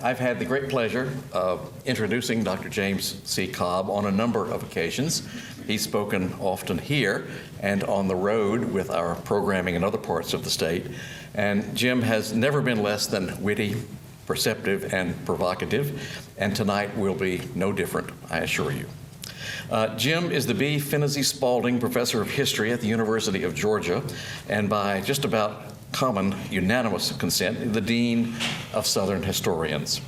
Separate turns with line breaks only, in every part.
I've had the great pleasure of introducing Dr. James C. Cobb on a number of occasions. He's spoken often here and on the road with our programming in other parts of the state. And Jim has never been less than witty, perceptive, and provocative. And tonight will be no different, I assure you. Jim is the B. Finney Spalding Professor of History at the University of Georgia, and by just about common unanimous consent, the Dean of Southern Historians.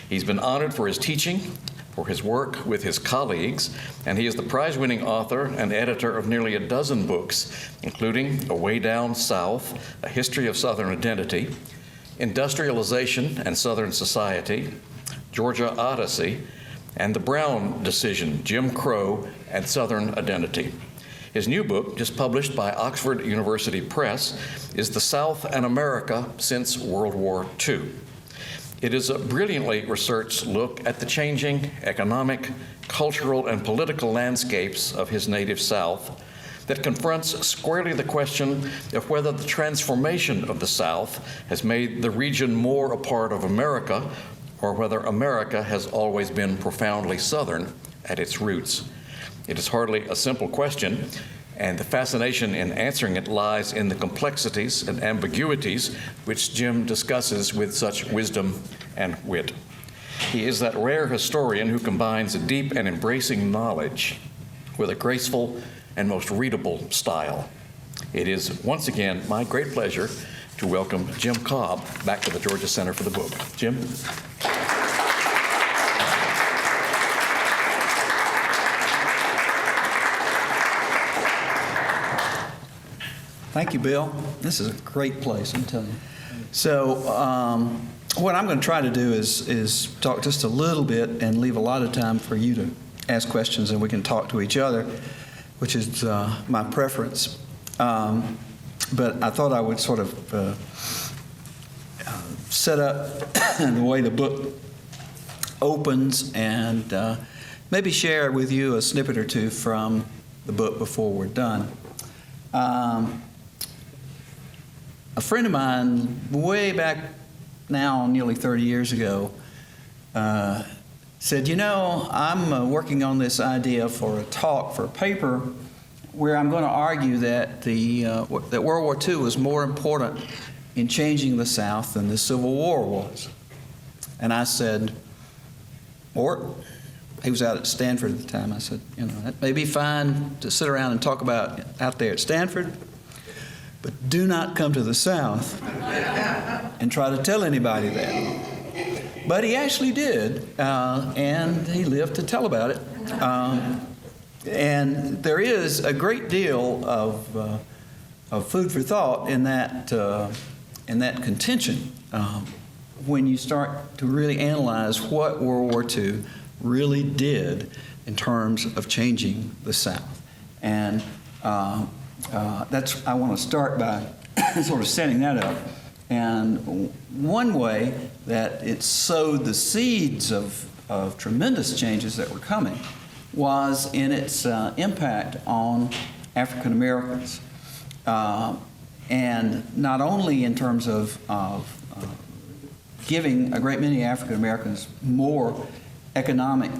He's been honored for his teaching, for his work with his colleagues, and he is the prize-winning author and editor of nearly a dozen books, including A Way Down South, A History of Southern Identity, Industrialization and Southern Society, Georgia Odyssey, and The Brown Decision, Jim Crow and Southern Identity. His new book, just published by Oxford University Press, is The South and America Since World War II. It is a brilliantly researched look at the changing economic, cultural, and political landscapes of his native South that confronts squarely the question of whether the transformation of the South has made the region more a part of America or whether America has always been profoundly Southern at its roots. It is hardly a simple question, and the fascination in answering it lies in the complexities and ambiguities which Jim discusses with such wisdom and wit. He is that rare historian who combines a deep and embracing knowledge with a graceful and most readable style. It is once again my great pleasure to welcome Jim Cobb back to the Georgia Center for the Book. Jim?
Thank you, Bill. This is a great place, I'm telling you. So what I'm going to try to do is talk just a little bit and leave a lot of time for you to ask questions and we can talk to each other, which is my preference. But I thought I would sort of set up the way the book opens and maybe share with you a snippet or two from the book before we're done. A friend of mine, way back now, nearly 30 years ago, said, you know, I'm working on this idea for a talk, for a paper, where I'm going to argue that that World War II was more important in changing the South than the Civil War was. And I said, Mort, he was out at Stanford at the time. I said, you know, that may be fine to sit around and talk about out there at Stanford, but do not come to the South and try to tell anybody that. But he actually did, and he lived to tell about it. And there is a great deal of food for thought in that contention when you start to really analyze what World War II really did in terms of changing the South. And I want to start by sort of setting that up. And one way that it sowed the seeds of tremendous changes that were coming was in its impact on African Americans. And not only in terms of giving a great many African Americans more economic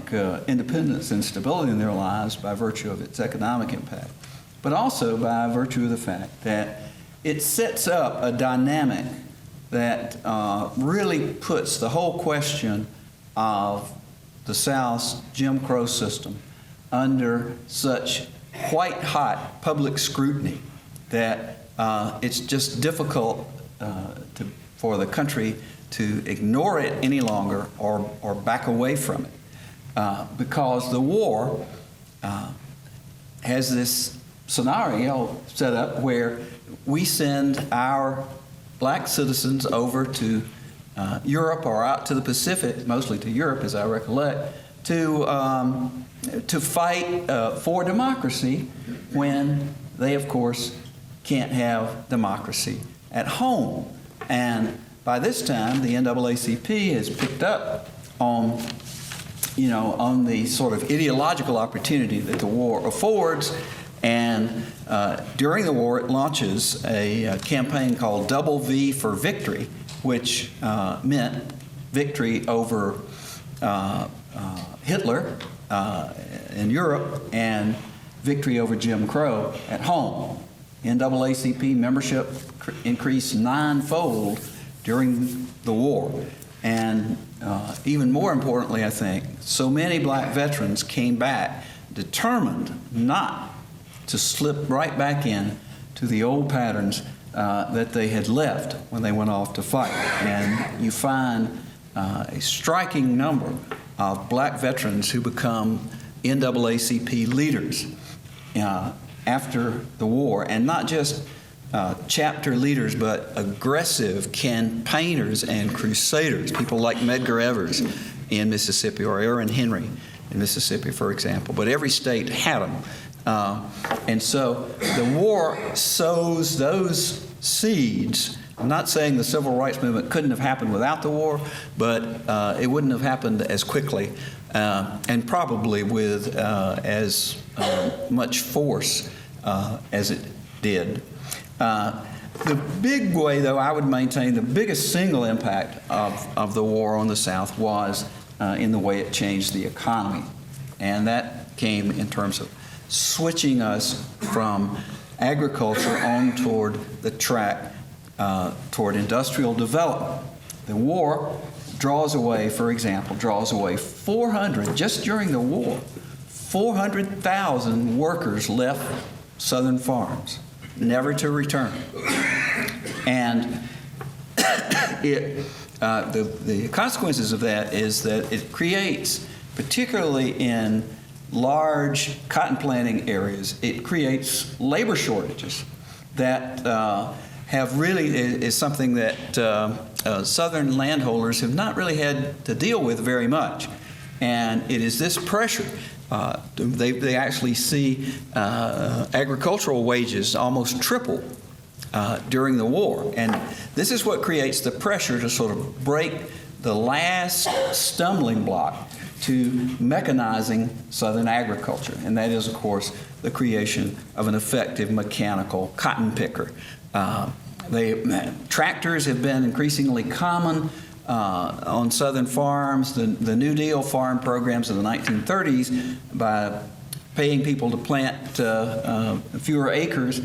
independence and stability in their lives by virtue of its economic impact, but also by virtue of the fact that it sets up a dynamic that really puts the whole question of the South's Jim Crow system under such white-hot public scrutiny that it's just difficult for the country to ignore it any longer or back away from it. Because the war has this scenario set up where we send our black citizens over to Europe or out to the Pacific, mostly to Europe as I recollect, to fight for democracy when they, of course, can't have democracy at home. And by this time, the NAACP has picked up on, on the sort of ideological opportunity that the war affords. And during the war, it launches a campaign called Double V for Victory, which meant victory over Hitler in Europe and victory over Jim Crow at home. NAACP membership increased 9-fold during the war. And even more importantly, I think, so many black veterans came back determined not to slip right back in to the old patterns that they had left when they went off to fight. And you find a striking number of black veterans who become NAACP leaders after the war, and not just chapter leaders, but aggressive campaigners and crusaders, people like Medgar Evers in Mississippi or Aaron Henry in Mississippi, for example. But every state had them. And so the war sows those seeds. I'm not saying the civil rights movement couldn't have happened without the war, but it wouldn't have happened as quickly and probably with as much force as it did. The big way, though, I would maintain the biggest single impact of the war on the South was in the way it changed the economy. And that came in terms of switching us from agriculture on toward the track toward industrial development. The war draws away, for example, 400, just during the war, 400,000 workers left Southern farms, never to return. And the consequences of that is that it creates, particularly in large cotton planting areas, it creates labor shortages that have really is something that Southern landholders have not really had to deal with very much. And it is this pressure. They actually see agricultural wages almost triple during the war. And this is what creates the pressure to sort of break the last stumbling block to mechanizing Southern agriculture. And that is, of course, the creation of an effective mechanical cotton picker. Tractors have been increasingly common on Southern farms. The New Deal farm programs in the 1930s, by paying people to plant fewer acres,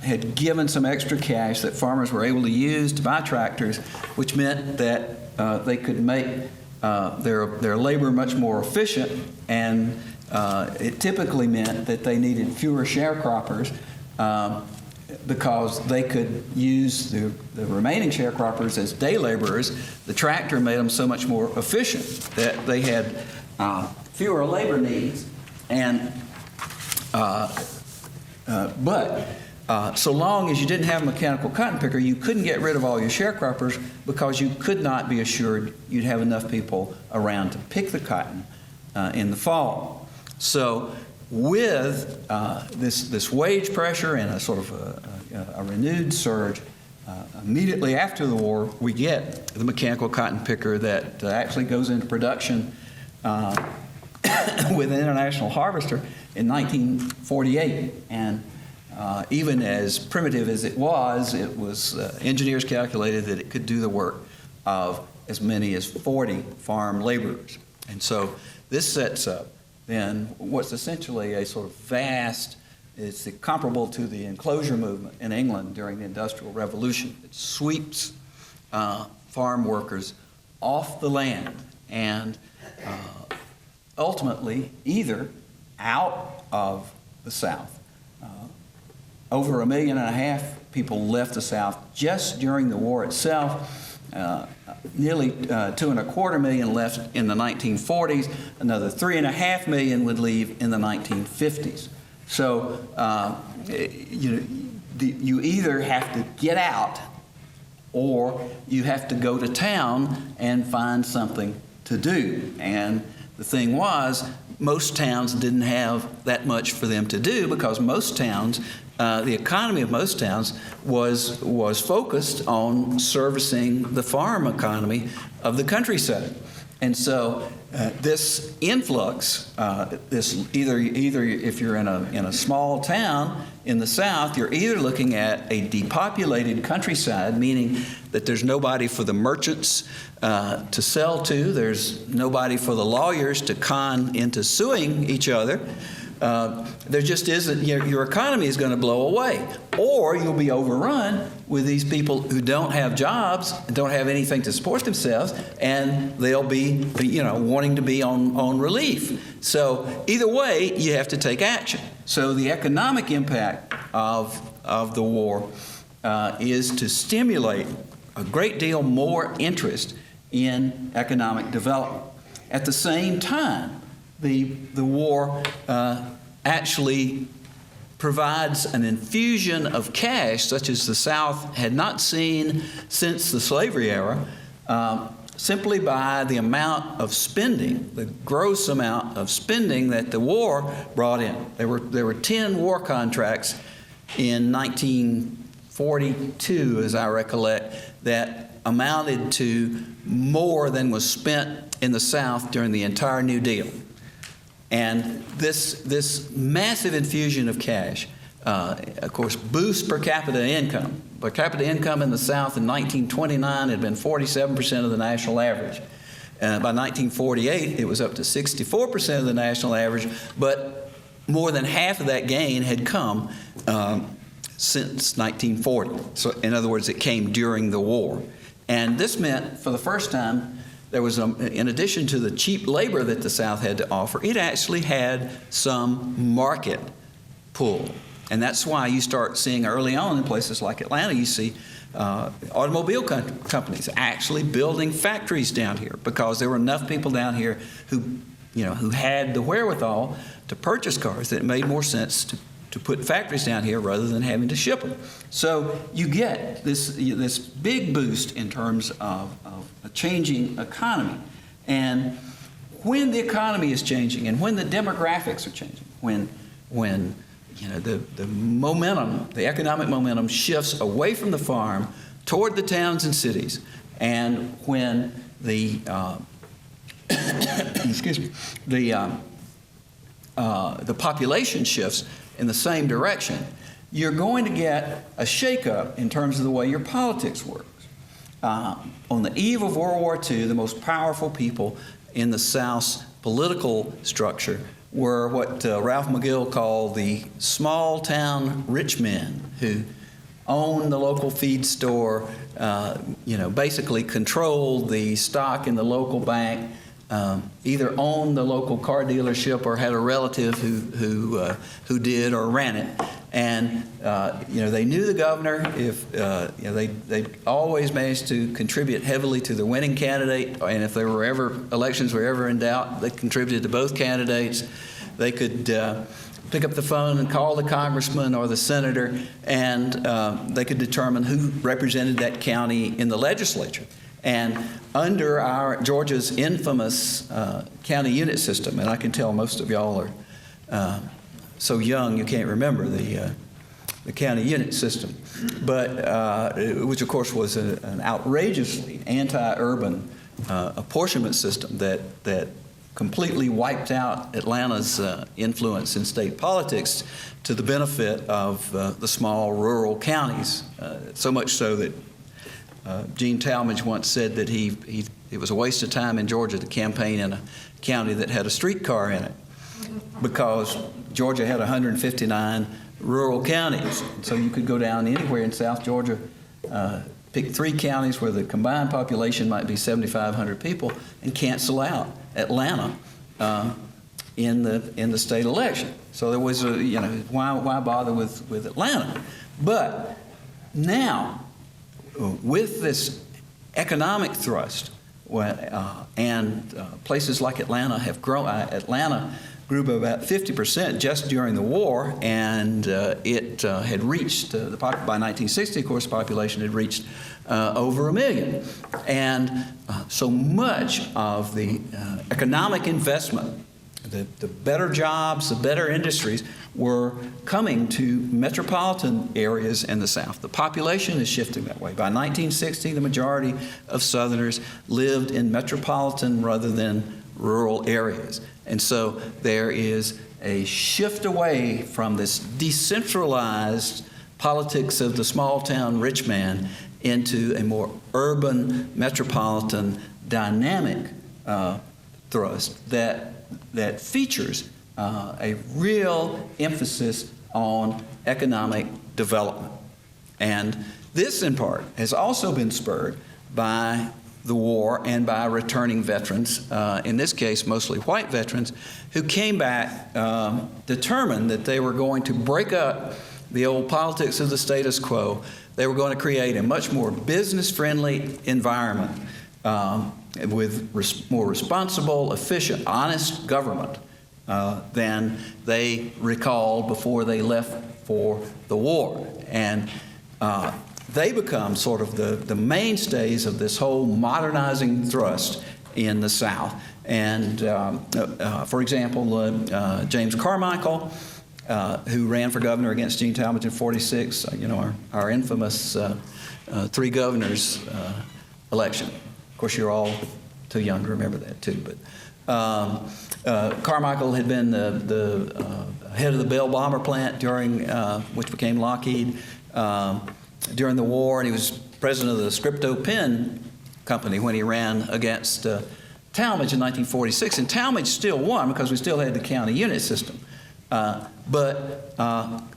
had given some extra cash that farmers were able to use to buy tractors, which meant that they could make their labor much more efficient, and it typically meant that they needed fewer sharecroppers because they could use the remaining sharecroppers as day laborers. The tractor made them so much more efficient that they had fewer labor needs. And but so long as you didn't have a mechanical cotton picker, you couldn't get rid of all your sharecroppers because you could not be assured you'd have enough people around to pick the cotton in the fall. So with this wage pressure and a sort of a renewed surge, immediately after the war, we get the mechanical cotton picker that actually goes into production with an international harvester in 1948. And even as primitive as it was, engineers calculated that it could do the work of as many as 40 farm laborers. And so this sets up then what's essentially a sort of vast, it's comparable to the enclosure movement in England during the Industrial Revolution. It sweeps farm workers off the land and ultimately either out of the South. Over 1.5 million people left the South just during the war itself. Nearly 2.25 million left in the 1940s. Another 3.5 million would leave in the 1950s. So you either have to get out or you have to go to town and find something to do. And the thing was, most towns didn't have that much for them to do because most towns, the economy of most towns was focused on servicing the farm economy of the countryside. And so this influx, this either if you're in a small town in the South, you're either looking at a depopulated countryside, meaning that there's nobody for the merchants to sell to. There's nobody for the lawyers to con into suing each other. There just isn't, your economy is going to blow away. Or you'll be overrun with these people who don't have jobs, don't have anything to support themselves, and they'll be wanting to be on relief. So either way, you have to take action. So the economic impact of the war is to stimulate a great deal more interest in economic development. At the same time, the war actually provides an infusion of cash such as the South had not seen since the slavery era, simply by the amount of spending, the gross amount of spending that the war brought in. There were 10 war contracts in 1942, as I recollect, that amounted to more than was spent in the South during the entire New Deal. And this massive infusion of cash, of course, boosts per capita income. Per capita income in the South in 1929 had been 47% of the national average. By 1948, it was up to 64% of the national average, but more than half of that gain had come since 1940. So, in other words, it came during the war. And this meant, for the first time, there was, in addition to the cheap labor that the South had to offer, it actually had some market pull. And that's why you start seeing early on in places like Atlanta, you see automobile companies actually building factories down here because there were enough people down here who had the wherewithal to purchase cars that it made more sense to put factories down here rather than having to ship them. So you get this big boost in terms of a changing economy. And when the economy is changing and when the demographics are changing, when the momentum, the economic momentum shifts away from the farm toward the towns and cities, and when the the population shifts in the same direction, you're going to get a shakeup in terms of the way your politics works. On the eve of World War II, the most powerful people in the South's political structure were what Ralph McGill called the small town rich men who owned the local feed store, basically controlled the stock in the local bank, either owned the local car dealership or had a relative who did or ran it. And they knew the governor. If they always managed to contribute heavily to the winning candidate, and if there were ever elections were ever in doubt, they contributed to both candidates. They could pick up the phone and call the congressman or the senator, and they could determine who represented that county in the legislature. And under Georgia's infamous county unit system, and I can tell most of y'all are so young you can't remember the county unit system, but which of course was an outrageously anti-urban apportionment system that completely wiped out Atlanta's influence in state politics to the benefit of the small rural counties, so much so that Gene Talmadge once said that it was a waste of time in Georgia to campaign in a county that had a streetcar in it, because Georgia had 159 rural counties. So you could go down anywhere in South Georgia, pick 3 counties where the combined population might be 7,500 people, and cancel out Atlanta in the state election. So there was why bother with Atlanta? But now, with this economic thrust, and places like Atlanta have grown. Atlanta grew by about 50% just during the war, and it had reached, by 1960, of course, the population had reached over 1 million. And so much of the economic investment, the better jobs, the better industries were coming to metropolitan areas in the South. The population is shifting that way. By 1960, the majority of Southerners lived in metropolitan rather than rural areas. And so there is a shift away from this decentralized politics of the small town rich man into a more urban, metropolitan, dynamic thrust that features a real emphasis on economic development. And this, in part, has also been spurred by the war and by returning veterans, in this case mostly white veterans, who came back determined that they were going to break up the old politics of the status quo. They were going to create a much more business-friendly environment with more responsible, efficient, honest government than they recalled before they left for the war. And they become sort of the mainstays of this whole modernizing thrust in the South. And for example, James Carmichael, who ran for governor against Gene Talmadge in '46, our infamous three governors election. Of course, you're all too young to remember that too. But Carmichael had been the head of the Bell bomber plant during, which became Lockheed, during the war, and he was president of the Scripto Pen Company when he ran against Talmadge in 1946. And Talmadge still won because we still had the county unit system. But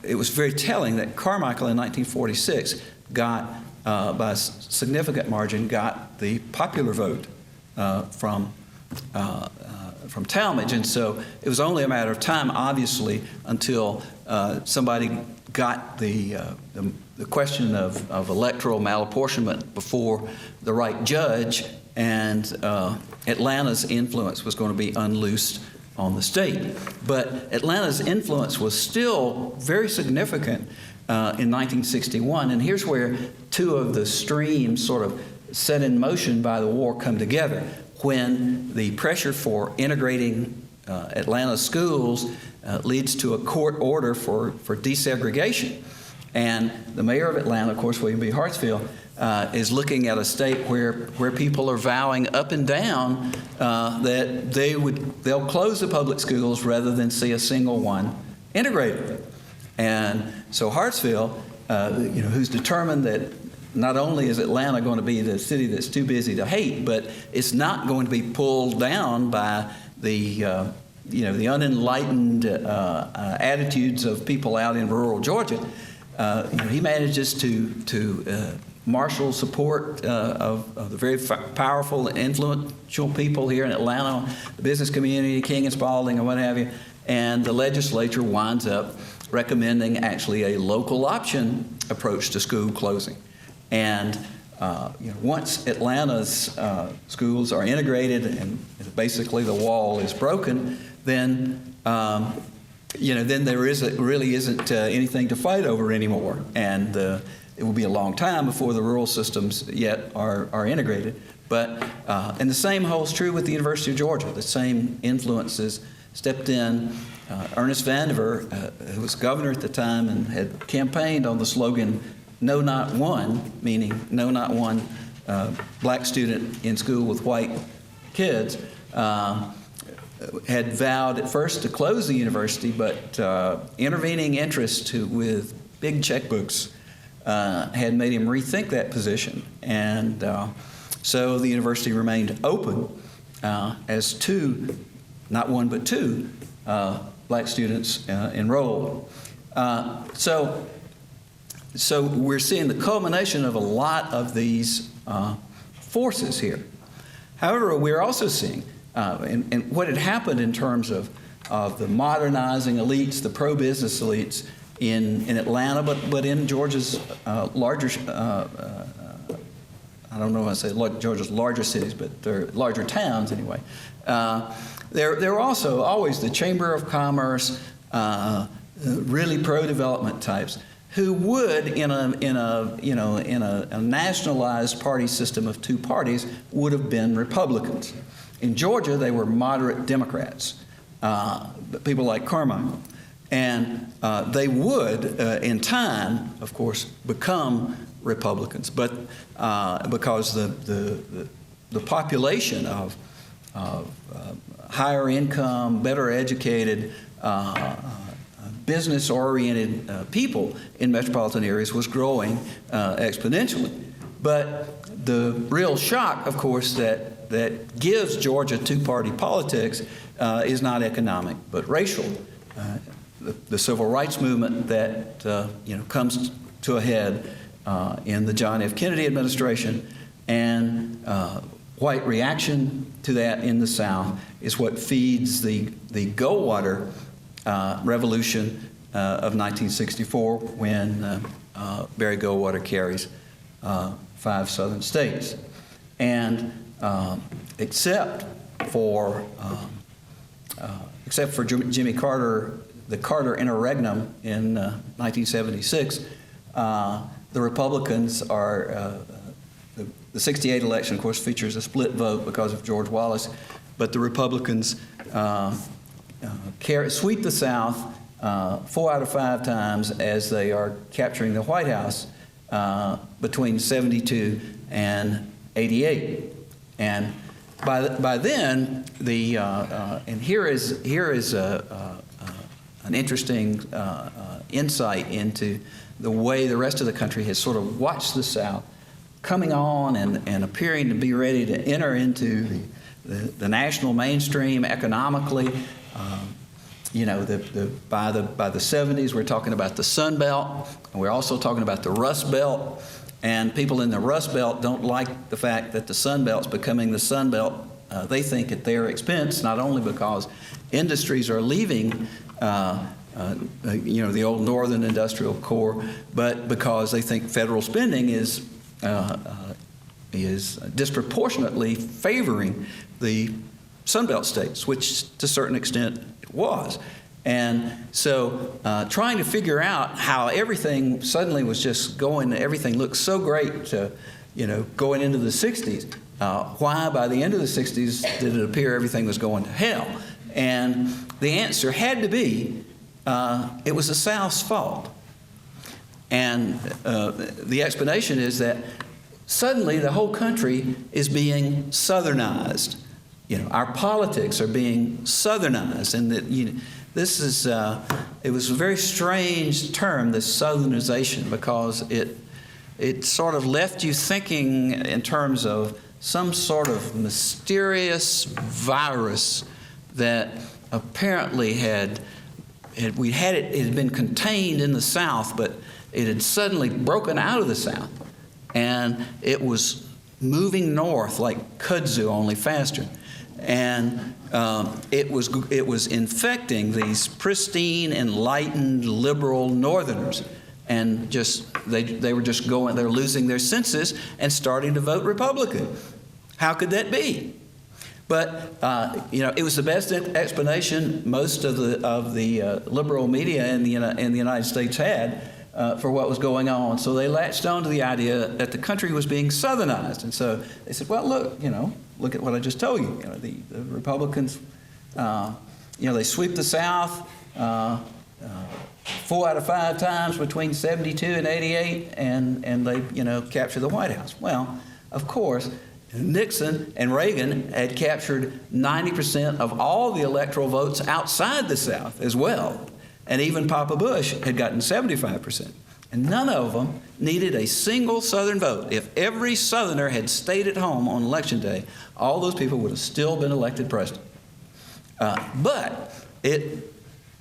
it was very telling that Carmichael in 1946 got, by a significant margin, got the popular vote from Talmadge. And so it was only a matter of time, obviously, until somebody got the question of electoral malapportionment before the right judge, and Atlanta's influence was going to be unloosed on the state. But Atlanta's influence was still very significant in 1961, and here's where two of the streams sort of set in motion by the war come together. When the pressure for integrating Atlanta schools leads to a court order for desegregation. And the mayor of Atlanta, of course, William B. Hartsfield, is looking at a state where people are vowing up and down that they'll close the public schools rather than see a single one integrated. And so Hartsfield, who's determined that not only is Atlanta going to be the city that's too busy to hate, but it's not going to be pulled down by the unenlightened attitudes of people out in rural Georgia. He manages to marshal support of the very powerful and influential people here in Atlanta, the business community, King and Spalding and what have you, and the legislature winds up recommending actually a local option approach to school closing. And once Atlanta's schools are integrated and basically the wall is broken, then then there really isn't anything to fight over anymore, and it will be a long time before the rural systems yet are integrated. But and the same holds true with the University of Georgia. The same influences stepped in. Ernest Vandiver, who was governor at the time and had campaigned on the slogan "No, not one," meaning no, not one black student in school with white kids, had vowed at first to close the university, but intervening interest with big checkbooks had made him rethink that position. And so the university remained open as two, not one but two, black students enrolled. So we're seeing the culmination of a lot of these forces here. However, we're also seeing, and what had happened in terms of the modernizing elites, the pro-business elites in Atlanta, but in Georgia's larger, I don't know if I say Georgia's larger cities, but they're larger towns anyway. There were also always the Chamber of Commerce, really pro-development types, who would, in a nationalized party system of two parties, would have been Republicans. In Georgia, they were moderate Democrats, people like Carmichael. And they would, in time, of course, become Republicans. But because the population of higher income, better educated, business-oriented people in metropolitan areas was growing exponentially. But the real shock, of course, that gives Georgia two-party politics is not economic, but racial. The civil rights movement that comes to a head in the John F. Kennedy administration, and white reaction to that in the South is what feeds the Goldwater revolution of 1964, when Barry Goldwater carries 5 southern states. And except for Jimmy Carter, the Carter interregnum in 1976, the Republicans are, the 68 election, of course, features a split vote because of George Wallace, but the Republicans sweep the South 4 out of 5 times as they are capturing the White House between 72 and 88. And by then, and here is an interesting insight into the way the rest of the country has sort of watched the South coming on and appearing to be ready to enter into the national mainstream economically. By the 70s, we're talking about the Sun Belt, and we're also talking about the Rust Belt. And people in the Rust Belt don't like the fact that the Sun Belt's becoming the Sun Belt. They think at their expense, not only because industries are leaving the old northern industrial core, but because they think federal spending is disproportionately favoring the Sunbelt states, which to a certain extent it was. And so trying to figure out how everything suddenly was just going, everything looked so great, going into the 60s. Why by the end of the 60s did it appear everything was going to hell? And the answer had to be, it was the South's fault. And the explanation is that suddenly the whole country is being Southernized. Our politics are being Southernized, and that this is it was a very strange term, this Southernization, because it sort of left you thinking in terms of some sort of mysterious virus that apparently it had been contained in the South, but it had suddenly broken out of the South, and it was moving north like kudzu, only faster. And it was infecting these pristine, enlightened, liberal Northerners, and they were just going. They were losing their senses and starting to vote Republican. How could that be? But it was the best explanation most of the liberal media in the United States had for what was going on. So they latched on to the idea that the country was being Southernized, and so they said, "Well, look at what I just told you. The Republicans, they sweep the South 4 out of 5 times between 72 and 88, and they, capture the White House." Well, of course, Nixon and Reagan had captured 90% of all the electoral votes outside the South as well. And even Papa Bush had gotten 75%. And none of them needed a single Southern vote. If every Southerner had stayed at home on Election Day, all those people would have still been elected president. But it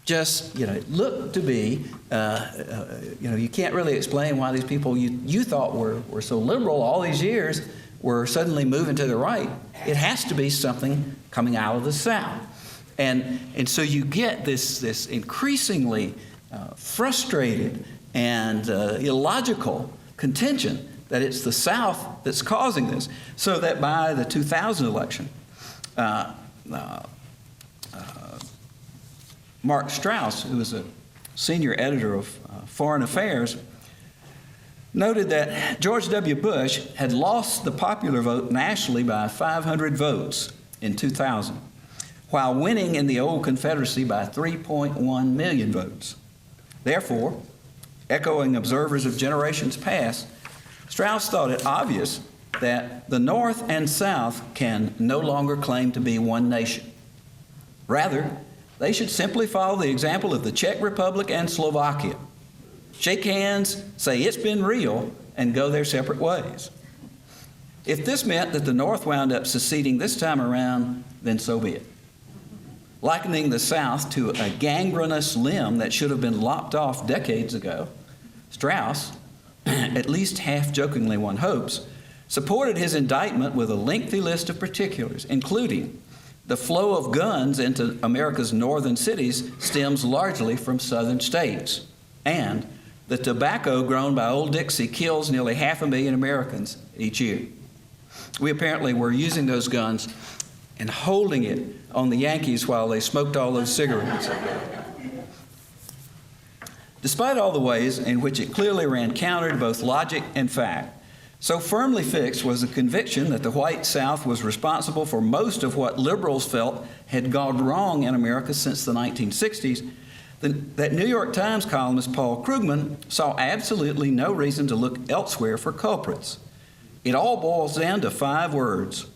just, it looked to be, you can't really explain why these people you thought were so liberal all these years were suddenly moving to the right. It has to be something coming out of the South. And so you get this increasingly frustrated and illogical contention that it's the South that's causing this. So that by the 2000 election, Mark Strauss, who was a senior editor of Foreign Affairs, noted that George W. Bush had lost the popular vote nationally by 500 votes in 2000, while winning in the old Confederacy by 3.1 million votes. Therefore, echoing observers of generations past, Strauss thought it obvious that the North and South can no longer claim to be one nation. Rather, they should simply follow the example of the Czech Republic and Slovakia. Shake hands, say it's been real, and go their separate ways. If this meant that the North wound up seceding this time around, then so be it. Likening the South to a gangrenous limb that should have been lopped off decades ago, Strauss, at least half-jokingly one hopes, supported his indictment with a lengthy list of particulars, including the flow of guns into America's northern cities stems largely from southern states, and the tobacco grown by Old Dixie kills nearly 500,000 Americans each year. We apparently were using those guns and holding it on the Yankees while they smoked all those cigarettes. Despite all the ways in which it clearly ran counter to both logic and fact, so firmly fixed was the conviction that the white South was responsible for most of what liberals felt had gone wrong in America since the 1960s, that New York Times columnist Paul Krugman saw absolutely no reason to look elsewhere for culprits. It all boils down to 5 words.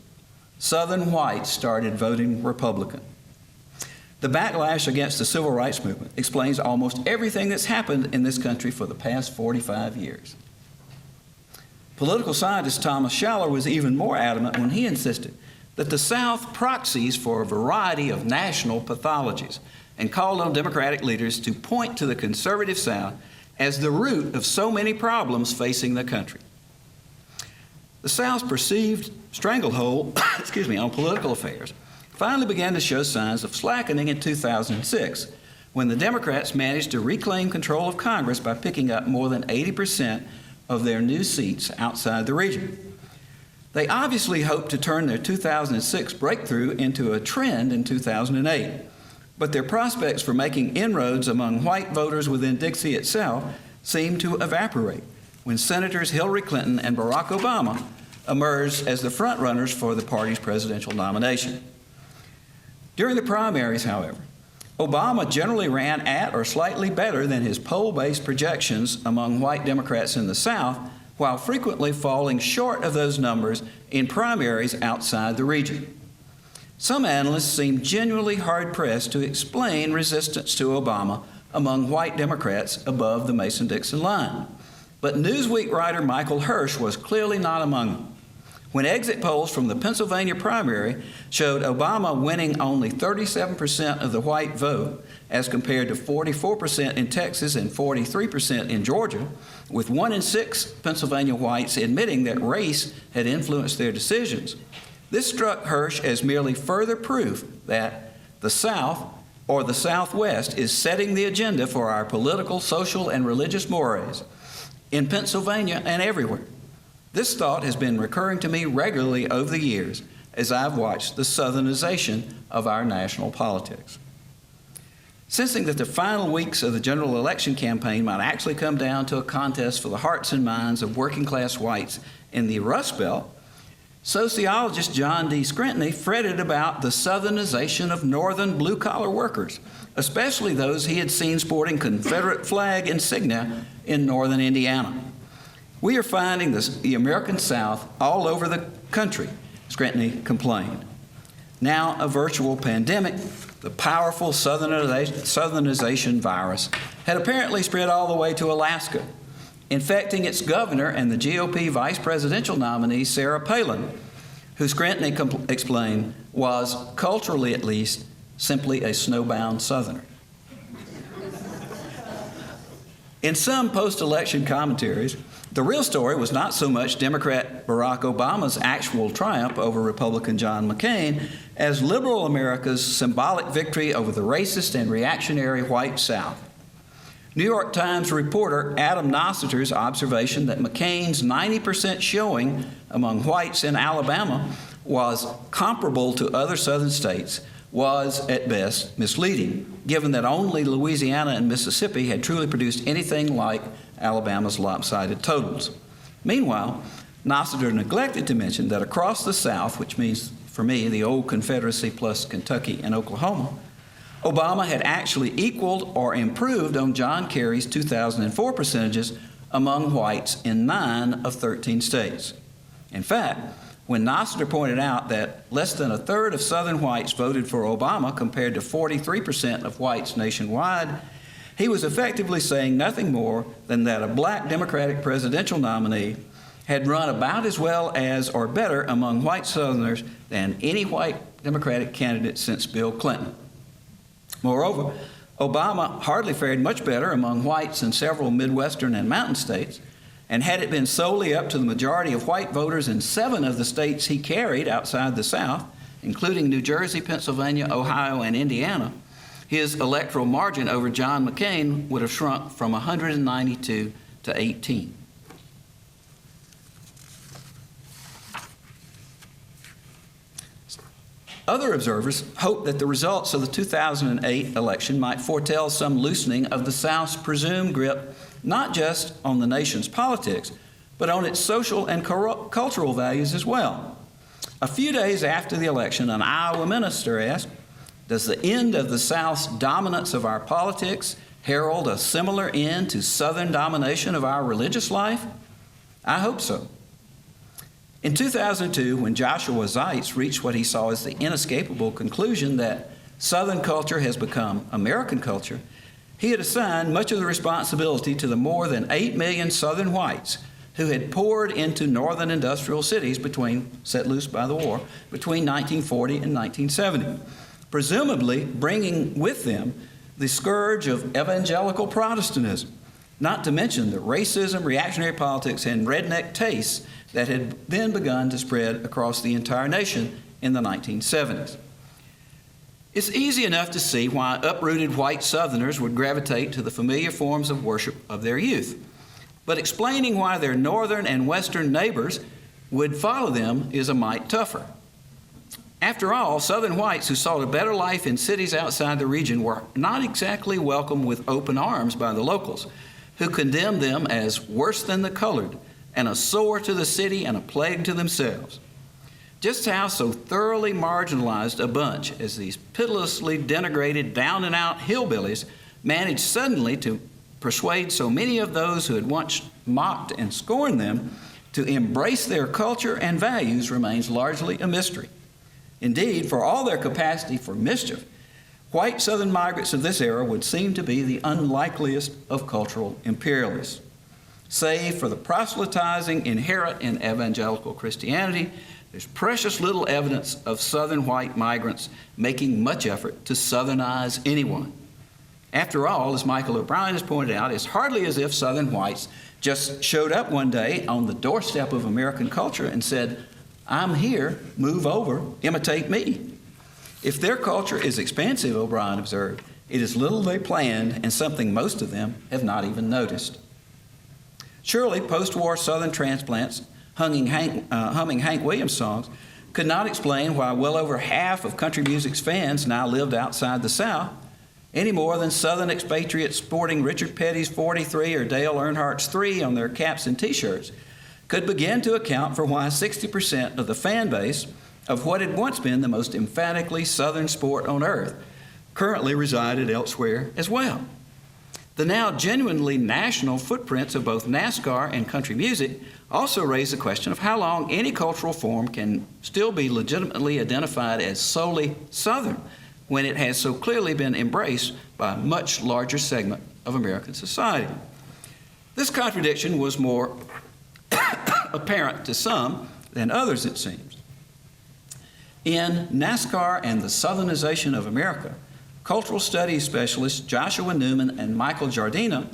Southern whites started voting Republican. The backlash against the civil rights movement explains almost everything that's happened in this country for the past 45 years. Political scientist Thomas Schaller was even more adamant when he insisted that the South proxies for a variety of national pathologies and called on Democratic leaders to point to the conservative South as the root of so many problems facing the country. The South's perceived stranglehold on political affairs finally began to show signs of slackening in 2006 when the Democrats managed to reclaim control of Congress by picking up more than 80% of their new seats outside the region. They obviously hoped to turn their 2006 breakthrough into a trend in 2008, but their prospects for making inroads among white voters within Dixie itself seemed to evaporate when Senators Hillary Clinton and Barack Obama emerged as the frontrunners for the party's presidential nomination. During the primaries, however, Obama generally ran at or slightly better than his poll-based projections among white Democrats in the South, while frequently falling short of those numbers in primaries outside the region. Some analysts seem genuinely hard-pressed to explain resistance to Obama among white Democrats above the Mason-Dixon line. But Newsweek writer Michael Hirsch was clearly not among them. When exit polls from the Pennsylvania primary showed Obama winning only 37% of the white vote as compared to 44% in Texas and 43% in Georgia, with 1 in 6 Pennsylvania whites admitting that race had influenced their decisions, this struck Hirsch as merely further proof that the South or the Southwest is setting the agenda for our political, social, and religious mores in Pennsylvania and everywhere. This thought has been recurring to me regularly over the years as I've watched the Southernization of our national politics. Sensing that the final weeks of the general election campaign might actually come down to a contest for the hearts and minds of working-class whites in the Rust Belt, sociologist John D. Screntny fretted about the Southernization of northern blue-collar workers, especially those he had seen sporting Confederate flag insignia in northern Indiana. We are finding the American South all over the country, Screntny complained. Now a virtual pandemic, the powerful Southernization virus had apparently spread all the way to Alaska, infecting its governor and the GOP vice presidential nominee, Sarah Palin, who Screntny explained was, culturally at least, simply a snowbound Southerner. In some post-election commentaries, the real story was not so much Democrat Barack Obama's actual triumph over Republican John McCain as liberal America's symbolic victory over the racist and reactionary white South. New York Times reporter Adam Nossiter's observation that McCain's 90% showing among whites in Alabama was comparable to other southern states was, at best, misleading, given that only Louisiana and Mississippi had truly produced anything like Alabama's lopsided totals. Meanwhile, Nossiter neglected to mention that across the South, which means, for me, the old Confederacy plus Kentucky and Oklahoma, Obama had actually equaled or improved on John Kerry's 2004 percentages among whites in 9 of 13 states. In fact, when Nossiter pointed out that less than a third of Southern whites voted for Obama compared to 43% of whites nationwide, he was effectively saying nothing more than that a black Democratic presidential nominee had run about as well as or better among white Southerners than any white Democratic candidate since Bill Clinton. Moreover, Obama hardly fared much better among whites in several Midwestern and mountain states, and had it been solely up to the majority of white voters in 7 of the states he carried outside the South, including New Jersey, Pennsylvania, Ohio, and Indiana, his electoral margin over John McCain would have shrunk from 192 to 18. Other observers hoped that the results of the 2008 election might foretell some loosening of the South's presumed grip not just on the nation's politics, but on its social and cultural values as well. A few days after the election, an Iowa minister asked, "Does the end of the South's dominance of our politics herald a similar end to Southern domination of our religious life?" I hope so. In 2002, when Joshua Zeitz reached what he saw as the inescapable conclusion that Southern culture has become American culture, he had assigned much of the responsibility to the more than 8 million Southern whites who had poured into northern industrial cities set loose by the war, between 1940 and 1970, presumably bringing with them the scourge of evangelical Protestantism, not to mention the racism, reactionary politics, and redneck tastes that had then begun to spread across the entire nation in the 1970s. It's easy enough to see why uprooted white Southerners would gravitate to the familiar forms of worship of their youth. But explaining why their northern and western neighbors would follow them is a mite tougher. After all, Southern whites who sought a better life in cities outside the region were not exactly welcomed with open arms by the locals, who condemned them as worse than the colored and a sore to the city and a plague to themselves. Just how so thoroughly marginalized a bunch as these pitilessly denigrated, down-and-out hillbillies managed suddenly to persuade so many of those who had once mocked and scorned them to embrace their culture and values remains largely a mystery. Indeed, for all their capacity for mischief, white Southern migrants of this era would seem to be the unlikeliest of cultural imperialists. Save for the proselytizing inherent in evangelical Christianity, there's precious little evidence of Southern white migrants making much effort to Southernize anyone. After all, as Michael O'Brien has pointed out, it's hardly as if Southern whites just showed up one day on the doorstep of American culture and said, "I'm here, move over, imitate me." If their culture is expansive, O'Brien observed, it is little they planned and something most of them have not even noticed. Surely, post-war Southern transplants humming Hank Williams songs could not explain why well over half of country music's fans now lived outside the South, any more than Southern expatriates sporting Richard Petty's 43 or Dale Earnhardt's 3 on their caps and T-shirts could begin to account for why 60% of the fan base of what had once been the most emphatically Southern sport on earth currently resided elsewhere as well. The now genuinely national footprints of both NASCAR and country music also raise the question of how long any cultural form can still be legitimately identified as solely Southern when it has so clearly been embraced by a much larger segment of American society. This contradiction was more apparent to some than others, it seems. In NASCAR and the Southernization of America, cultural studies specialists Joshua Newman and Michael Giardina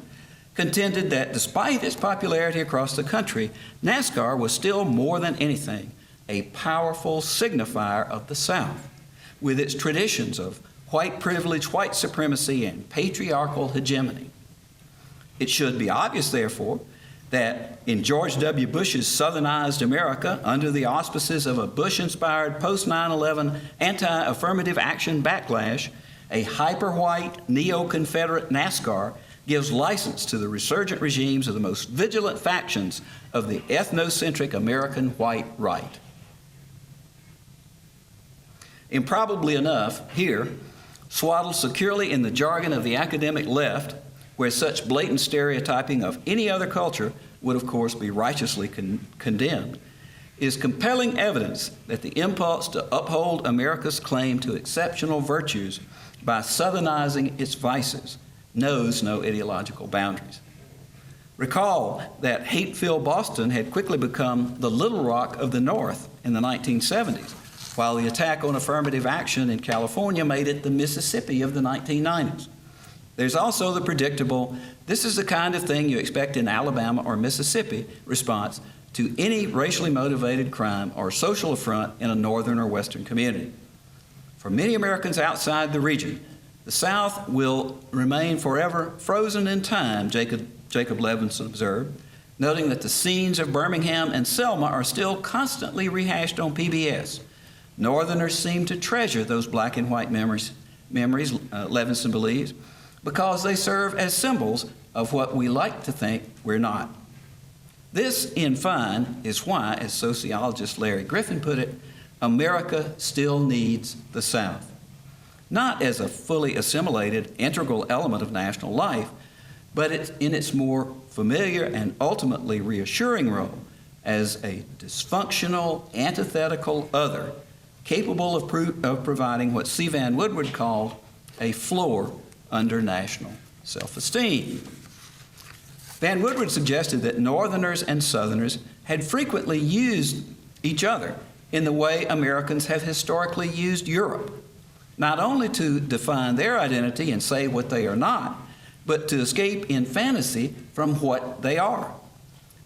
contended that despite its popularity across the country, NASCAR was still more than anything a powerful signifier of the South, with its traditions of white privilege, white supremacy, and patriarchal hegemony. It should be obvious, therefore, that in George W. Bush's Southernized America, under the auspices of a Bush-inspired post-9/11 anti-affirmative action backlash, a hyper-white, neo-Confederate NASCAR gives license to the resurgent regimes of the most vigilant factions of the ethnocentric American white right. Improbably enough, here, swaddled securely in the jargon of the academic left, where such blatant stereotyping of any other culture would, of course, be righteously condemned, is compelling evidence that the impulse to uphold America's claim to exceptional virtues by Southernizing its vices knows no ideological boundaries. Recall that hate-filled Boston had quickly become the Little Rock of the North in the 1970s, while the attack on affirmative action in California made it the Mississippi of the 1990s. There's also the predictable, this is the kind of thing you expect in Alabama or Mississippi response to any racially motivated crime or social affront in a northern or western community. For many Americans outside the region, the South will remain forever frozen in time, Jacob Levinson observed, noting that the scenes of Birmingham and Selma are still constantly rehashed on PBS. Northerners seem to treasure those black and white memories, Levinson believes, because they serve as symbols of what we like to think we're not. This, in fine, is why, as sociologist Larry Griffin put it, America still needs the South. Not as a fully assimilated, integral element of national life, but in its more familiar and ultimately reassuring role as a dysfunctional, antithetical other, capable of providing what C. Vann Woodward called a floor under national self-esteem. Van Woodward suggested that Northerners and Southerners had frequently used each other in the way Americans have historically used Europe, not only to define their identity and say what they are not, but to escape in fantasy from what they are.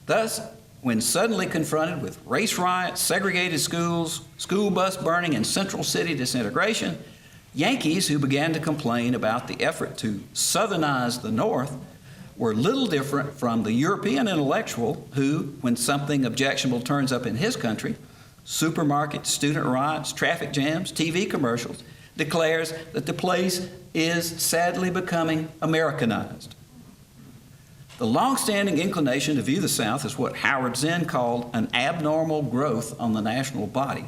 Thus, when suddenly confronted with race riots, segregated schools, school bus burning, and central city disintegration, Yankees who began to complain about the effort to Southernize the North were little different from the European intellectual who, when something objectionable turns up in his country, supermarkets, student riots, traffic jams, TV commercials, declares that the place is sadly becoming Americanized. The long-standing inclination to view the South as what Howard Zinn called an abnormal growth on the national body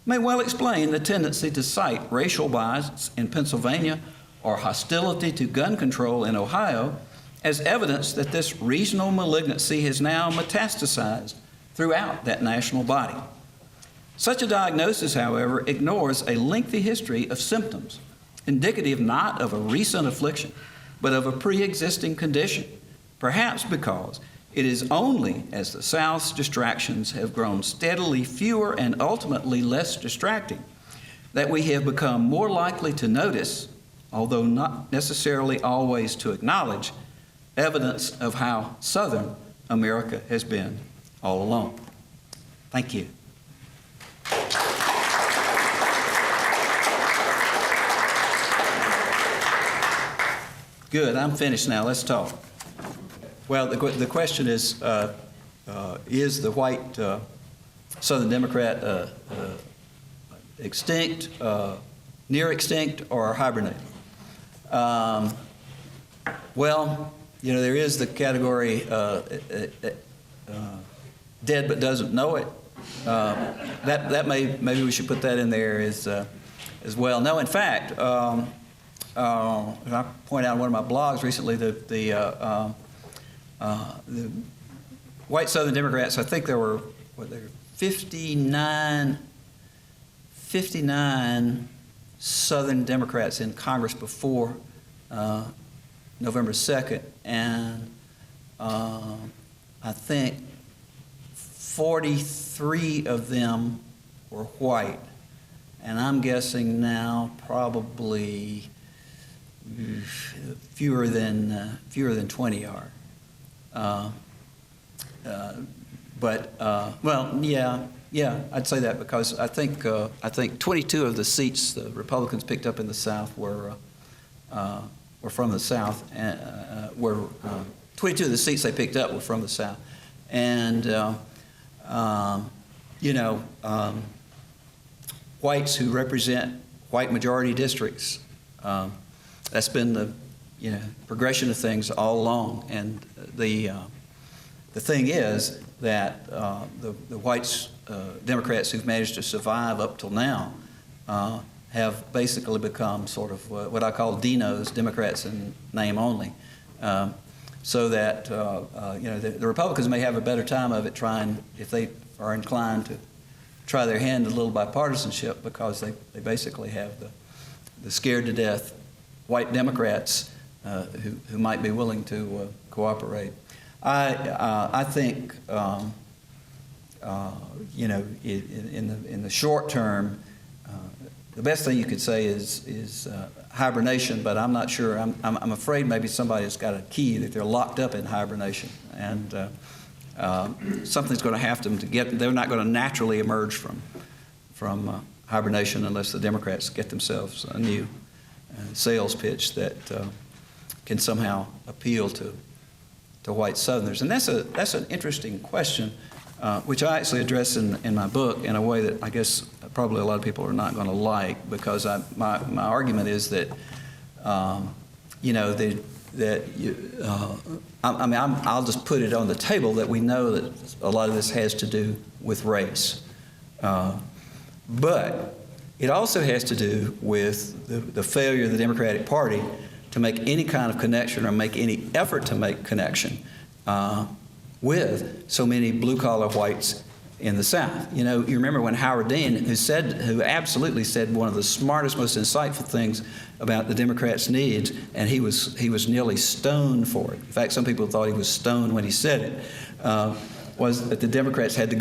may well explain the tendency to cite racial bias in Pennsylvania or hostility to gun control in Ohio as evidence that this regional malignancy has now metastasized throughout that national body. Such a diagnosis, however, ignores a lengthy history of symptoms, indicative not of a recent affliction, but of a pre-existing condition, perhaps because it is only as the South's distractions have grown steadily fewer and ultimately less distracting that we have become more likely to notice, although not necessarily always to acknowledge, evidence of how Southern America has been all along. Thank you. Good, I'm finished now. Let's talk. Well, the question is the white Southern Democrat extinct, near extinct, or hibernating? Well, you know, there is the category dead but doesn't know it. Maybe we should put that in there as well. No, in fact, I point out in one of my blogs recently that the white Southern Democrats, I think there were 59 Southern Democrats in Congress before November 2nd, and I think 43 of them were white, and I'm guessing now probably fewer than 20 are. Well, yeah, I'd say that because I think 22 of the seats the Republicans picked up in the South were from the South, and 22 of the seats they picked up were from the South, and whites who represent white majority districts. That's been the progression of things all along, and the thing is that the whites Democrats who've managed to survive up till now have basically become sort of what I call Dinos, Democrats in name only, so that the Republicans may have a better time of it trying, if they are inclined to try their hand a little bipartisanship, because they basically have the scared to death white Democrats who might be willing to cooperate. I think, in the short term, the best thing you could say is hibernation, but I'm not sure. I'm afraid maybe somebody's got a key that they're locked up in hibernation, and something's going to have them to get. They're not going to naturally emerge from hibernation unless the Democrats get themselves a new sales pitch that can somehow appeal to white Southerners. And that's an interesting question, which I actually address in my book in a way that I guess probably a lot of people are not going to like, because my argument is that I'll just put it on the table that we know that a lot of this has to do with race, but it also has to do with the failure of the Democratic Party to make any kind of connection or make any effort to make connection with so many blue-collar whites in the South. You remember when Howard Dean, who absolutely said one of the smartest, most insightful things about the Democrats' needs, and he was nearly stoned for it. In fact, some people thought he was stoned when he said it, was that the Democrats had to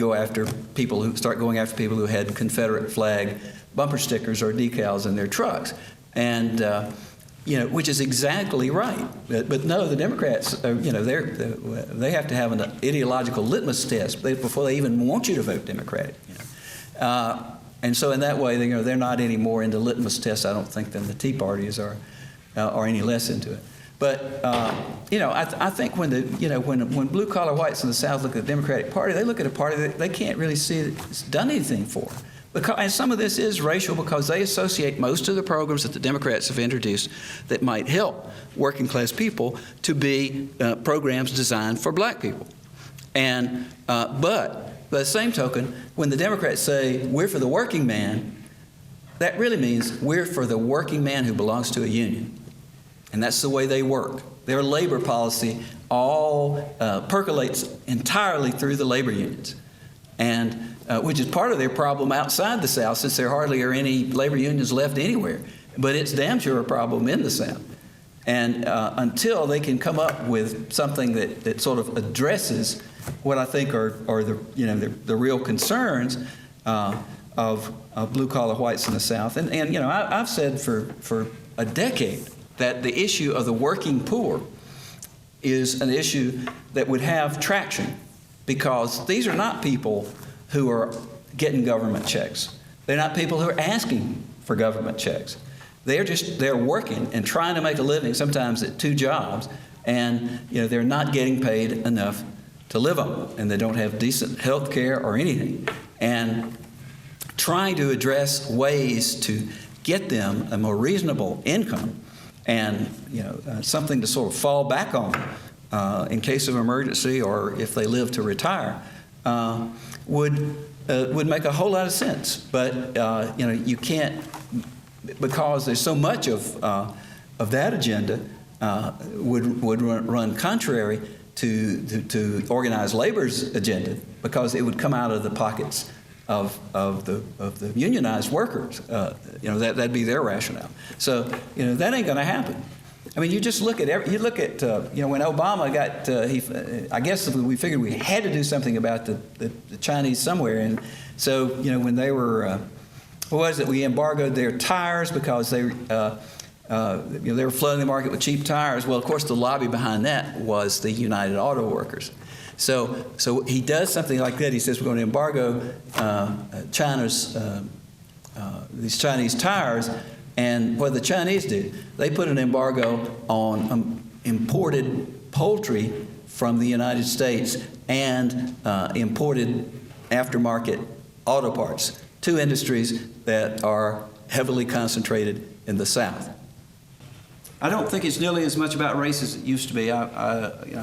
start going after people who had Confederate flag bumper stickers or decals in their trucks, and which is exactly right. But no, the Democrats, they have to have an ideological litmus test before they even want you to vote Democratic. And so in that way, they're not any more into litmus tests, I don't think, than the Tea Parties are any less into it. But I think when blue-collar whites in the South look at the Democratic Party, they look at a party that they can't really see it's done anything for. And some of this is racial because they associate most of the programs that the Democrats have introduced that might help working class people to be programs designed for black people. And but by the same token, when the Democrats say we're for the working man, that really means we're for the working man who belongs to a union. And that's the way they work. Their labor policy all percolates entirely through the labor unions, and which is part of their problem outside the South, since there hardly are any labor unions left anywhere. But it's damn sure a problem in the South. And until they can come up with something that sort of addresses what I think are the real concerns of blue-collar whites in the South. And I've said for a decade that the issue of the working poor is an issue that would have traction, because these are not people who are getting government checks. They're not people who are asking for government checks. They're working and trying to make a living, sometimes at 2 jobs, and they're not getting paid enough to live on, and they don't have decent health care or anything. And trying to address ways to get them a more reasonable income and something to sort of fall back on in case of emergency or if they live to retire would make a whole lot of sense. But you can't, because there's so much of that agenda would run contrary to organized labor's agenda, because it would come out of the pockets of the unionized workers. That'd be their rationale. So that ain't going to happen. I mean, you just look at when Obama got I guess we figured we had to do something about the Chinese somewhere, and so when they were what was it? We embargoed their tires because they were flooding the market with cheap tires. Well, of course, the lobby behind that was the United Auto Workers. So he does something like that. He says we're going to embargo China's these Chinese tires, and what the Chinese do, they put an embargo on imported poultry from the United States and imported aftermarket auto parts, 2 industries that are heavily concentrated in the South. I don't think it's nearly as much about race as it used to be. Remember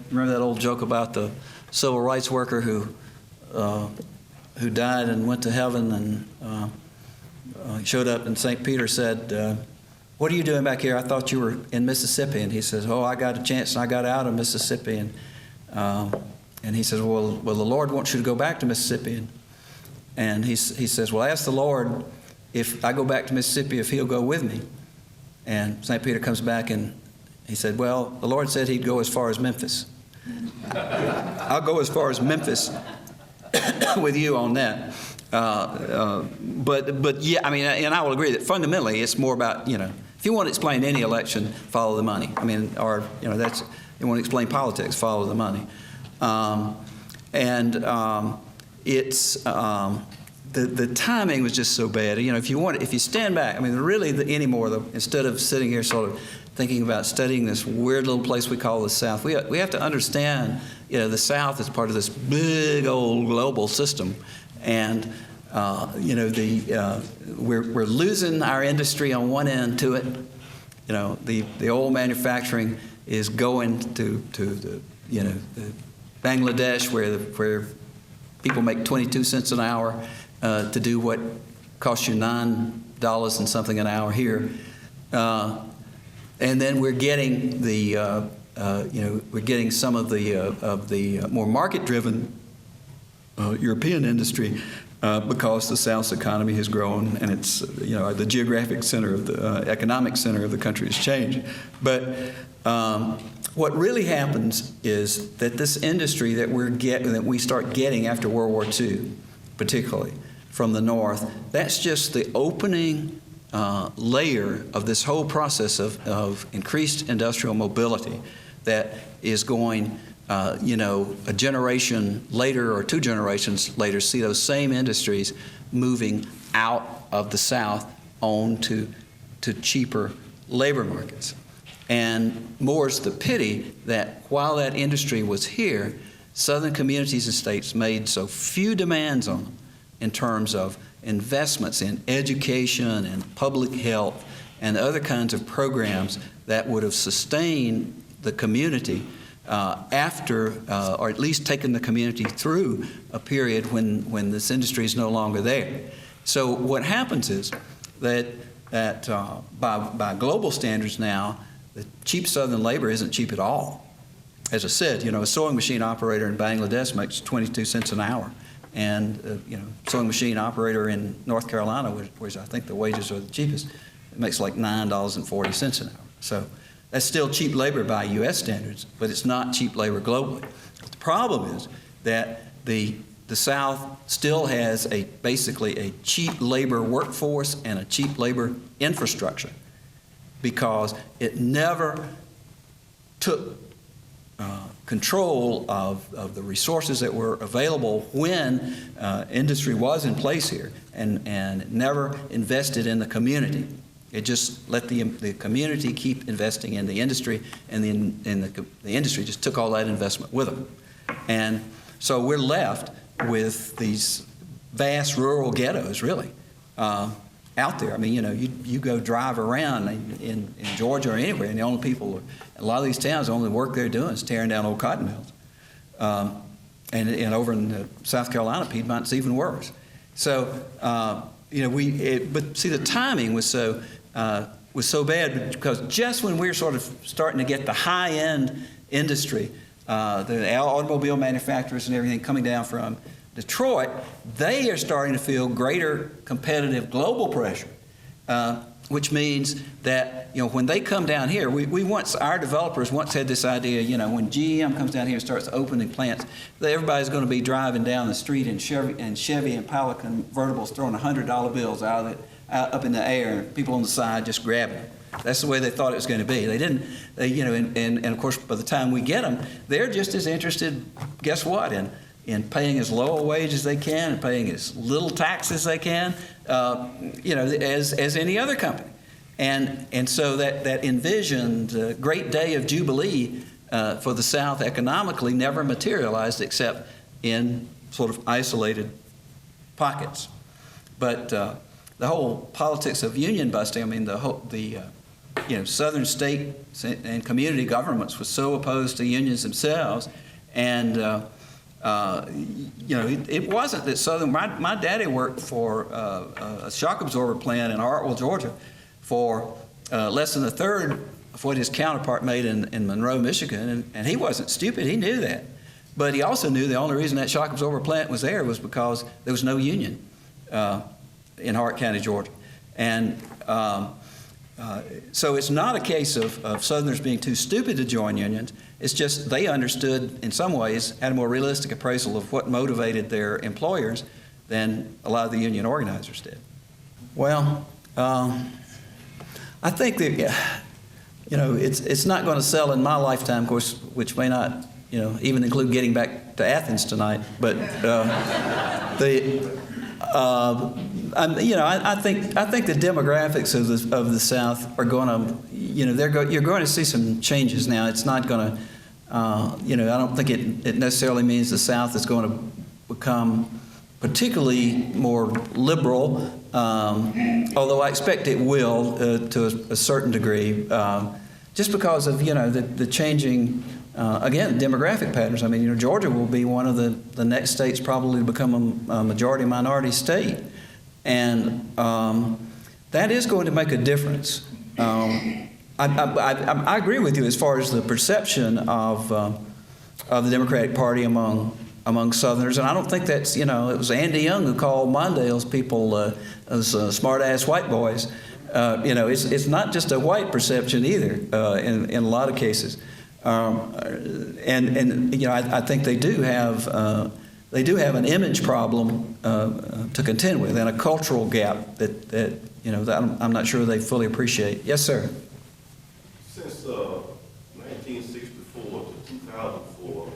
that old joke about the civil rights worker who died and went to heaven, and he showed up, and St. Peter said, "What are you doing back here? I thought you were in Mississippi." And he says, "Oh, I got a chance, and I got out of Mississippi." And he says, "Well, the Lord wants you to go back to Mississippi." And he says, "Well, ask the Lord if I go back to Mississippi, if He'll go with me." And St. Peter comes back and he said, "Well, the Lord said He'd go as far as Memphis." I'll go as far as Memphis with you on that. But yeah, I mean, and I will agree that fundamentally it's more about, if you want to explain any election, follow the money. I mean, or, that's, you want to explain politics, follow the money. It's, the timing was just so bad. If you stand back, I mean, really anymore, instead of sitting here sort of thinking about studying this weird little place we call the South, we have to understand, the South is part of this big old global system. And, we're losing our industry on one end to it. The oil manufacturing is going to the, Bangladesh, where people make 22 cents an hour to do what costs you $9 and something an hour here. And then we're getting we're getting some of the more market-driven European industry because the South's economy has grown and it's the geographic center of the economic center of the country has changed. But what really happens is that this industry that we start getting after World War II, particularly from the North, that's just the opening layer of this whole process of increased industrial mobility that is going, a generation later or 2 generations later, see those same industries moving out of the South on to cheaper labor markets. And more's the pity that while that industry was here, Southern communities and states made so few demands on them in terms of investments in education and public health and other kinds of programs that would have sustained the community after, or at least taken the community through a period when this industry is no longer there. So what happens is that by global standards now, the cheap Southern labor isn't cheap at all. As I said, a sewing machine operator in Bangladesh makes 22 cents an hour. And, sewing machine operator in North Carolina, where I think the wages are the cheapest, it makes like $9.40 an hour. So that's still cheap labor by U.S. standards, but it's not cheap labor globally. The problem is that the South still has basically a cheap labor workforce and a cheap labor infrastructure because it never took control of the resources that were available when industry was in place here and never invested in the community. It just let the community keep investing in the industry, and the industry just took all that investment with them. And so we're left with these vast rural ghettos, really, out there. I mean, you go drive around in Georgia or anywhere, and the only people, a lot of these towns, the only work they're doing is tearing down old cotton mills. And over in South Carolina, Piedmont's even worse. So, but see, the timing was so bad because just when we were sort of starting to get the high-end industry, the automobile manufacturers and everything coming down from Detroit, they are starting to feel greater competitive global pressure, which means that when they come down here, our developers once had this idea, when GM comes down here and starts opening plants, that everybody's going to be driving down the street in Chevy and Impala convertibles, throwing $100 bills out up in the air, and people on the side just grabbing them. That's the way they thought it was going to be. They didn't, and of course, by the time we get them, they're just as interested, guess what, in paying as low a wage as they can and paying as little tax as they can, as any other company. And so that envisioned great day of Jubilee for the South economically never materialized except in sort of isolated pockets. But the whole politics of union busting, I mean, Southern state and community governments were so opposed to unions themselves, and it wasn't that Southern. My daddy worked for a shock absorber plant in Hartwell, Georgia, for less than a third of what his counterpart made in Monroe, Michigan, and he wasn't stupid. He knew that, but he also knew the only reason that shock absorber plant was there was because there was no union in Hart County, Georgia, and So it's not a case of Southerners being too stupid to join unions. It's just they understood, in some ways, had a more realistic appraisal of what motivated their employers than a lot of the union organizers did. Well, I think that, it's not going to sell in my lifetime, of course, which may not, even include getting back to Athens tonight. But I think the demographics of the South are going to, you're going to see some changes now. It's not going to, I don't think it necessarily means the South is going to become particularly more liberal, although I expect it will to a certain degree, just because of the changing again demographic patterns. I mean, Georgia will be one of the next states probably to become a majority minority state, and that is going to make a difference. I agree with you as far as the perception of the Democratic Party among Southerners, and I don't think that's, it was Andy Young who called Mondale's people as smart-ass white boys. It's not just a white perception either in a lot of cases. I think they do have an image problem to contend with, and a cultural gap that I'm not sure they fully appreciate. Yes, sir.
Since 1964 to 2004, a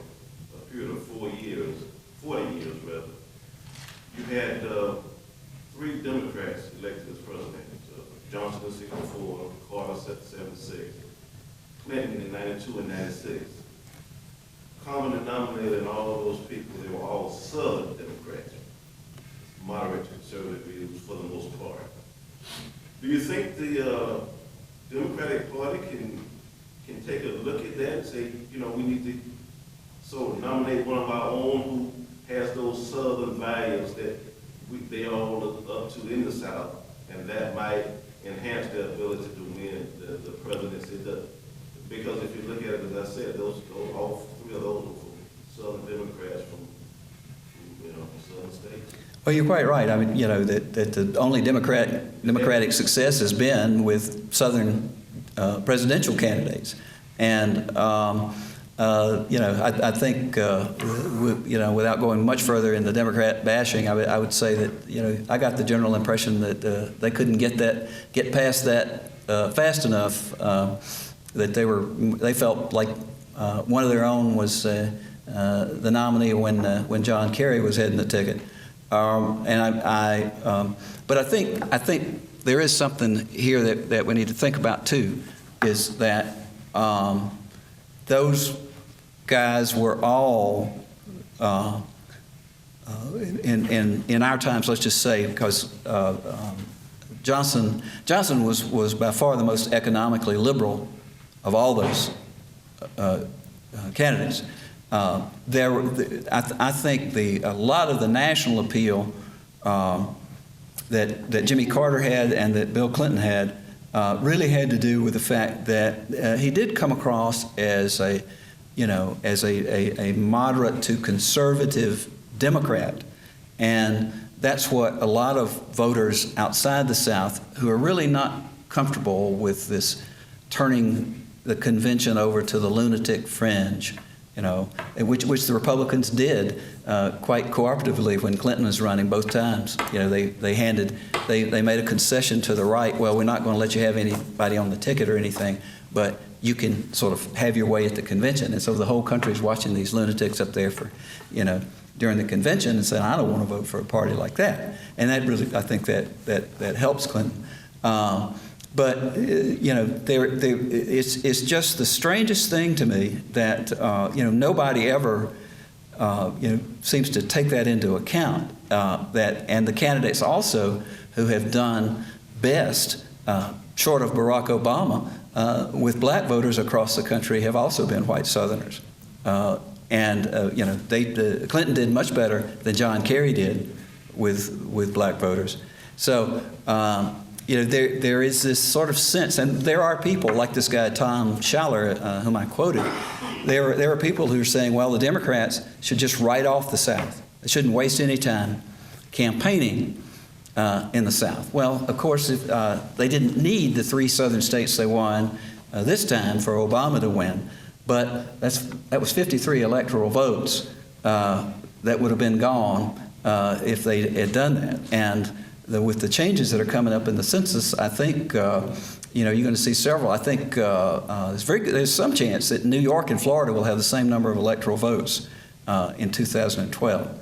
period of 40 years rather, you had 3 Democrats elected as president. Johnson in 64, Carter 76, Clinton in 92 and 96. Common denominator in all of those people, they were all Southern Democrats, moderate conservative views for the most part. Do you think the Democratic Party can take a look at that and say, we need to sort of nominate one of our own who has those Southern values that they all look up to in the South, and that might enhance their ability to win the presidency? Because if you look at it, as I said, all 3 of those were from Southern Democrats from Southern states.
Well, you're quite right. I mean, that the only Democratic success has been with Southern presidential candidates, and I think without going much further in the Democrat bashing, I would say that I got the general impression that they couldn't get past that fast enough. That they felt like one of their own was the nominee when John Kerry was heading the ticket. But I think there is something here that we need to think about too, is that those guys were all in our times, let's just say, because Johnson was by far the most economically liberal of all those candidates. I think a lot of the national appeal that Jimmy Carter had and that Bill Clinton had really had to do with the fact that he did come across as a moderate to conservative Democrat, and that's what a lot of voters outside the South who are really not comfortable with this turning the convention over to the lunatic fringe, which the Republicans did quite cooperatively when Clinton was running both times. They made a concession to the right. Well, we're not going to let you have anybody on the ticket or anything, but you can sort of have your way at the convention. And so the whole country is watching these lunatics up there for, during the convention and saying, I don't want to vote for a party like that. And that really, I think that helps Clinton. But it's just the strangest thing to me that nobody ever seems to take that into account. And the candidates also who have done best, short of Barack Obama, with black voters across the country have also been white Southerners. Clinton did much better than John Kerry did with black voters. So. There is this sort of sense, and there are people like this guy Tom Schaller, whom I quoted. There are people who are saying, well, the Democrats should just write off the South. They shouldn't waste any time campaigning in the South. Well, of course, if, they didn't need the 3 southern states they won this time for Obama to win, but that was 53 electoral votes that would have been gone if they had done that. And with the changes that are coming up in the census, I think you're going to see several. I think there's some chance that New York and Florida will have the same number of electoral votes in 2012.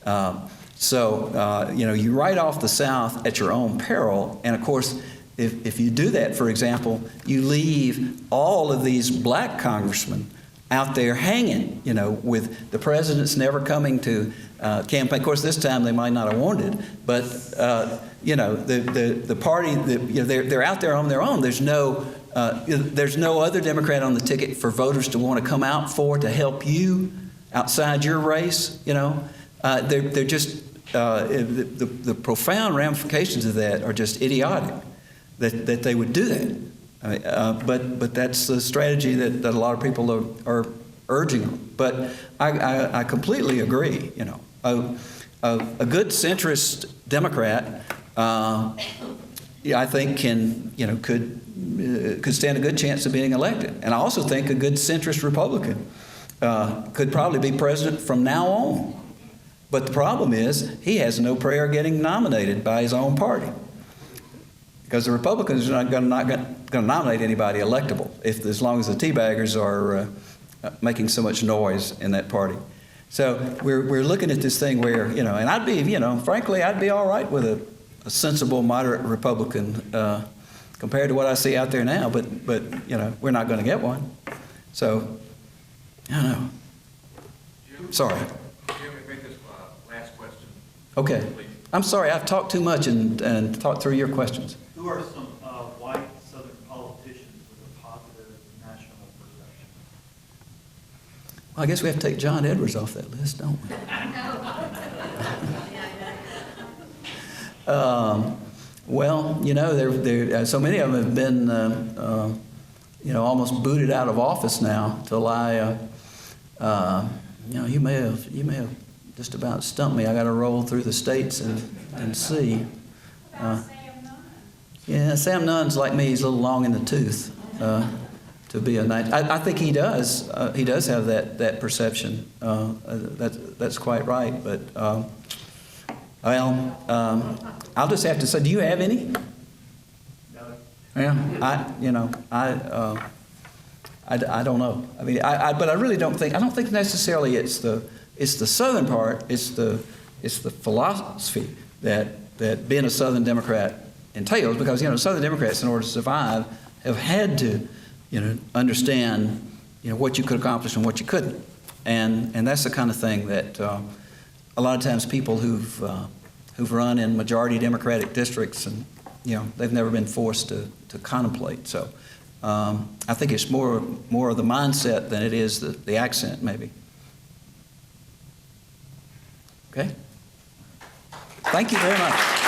You write off the South at your own peril, and of course, if you do that, for example, you leave all of these black congressmen out there hanging, with the presidents never coming to campaign. Of course, this time they might not have wanted it, but the party, they're out there on their own. There's no other Democrat on the ticket for voters to want to come out for to help you outside your race. They're just the profound ramifications of that are just idiotic. That they would do that. But that's the strategy that a lot of people are urging. But I completely agree. A good centrist Democrat, I think could stand a good chance of being elected. And I also think a good centrist Republican could probably be president from now on. But the problem is he has no prayer getting nominated by his own party. Because the Republicans are not going to nominate anybody electable as long as the teabaggers are making so much noise in that party. So we're looking at this thing where, and I'd be, frankly, I'd be all right with a sensible, moderate Republican compared to what I see out there now. But we're not going to get one. So, I don't know.
Jim,
Sorry.
Jim, make this last question.
Okay. I'm sorry. I've talked too much and talked through your questions.
Who are some white Southern politicians with a positive national perception?
Well, I guess we have to take John Edwards off that list, don't we? There so many of them have been, almost booted out of office now. Till you may have just about stumped me. I got to roll through the states and see. Yeah, Sam Nunn's like me. He's a little long in the tooth to be a nice. I think he does. He does have that perception. That's quite right. But I'll just have to say, do you have any?
No.
Yeah, I don't know. I mean, but I really don't think. I don't think necessarily it's the Southern part. It's the philosophy that being a Southern Democrat entails, because Southern Democrats, in order to survive, have had to understand what you could accomplish and what you couldn't, and that's the kind of thing that a lot of times people who've run in majority Democratic districts and they've never been forced to contemplate. So I think it's more of the mindset than it is the accent, maybe. Okay. Thank you very much.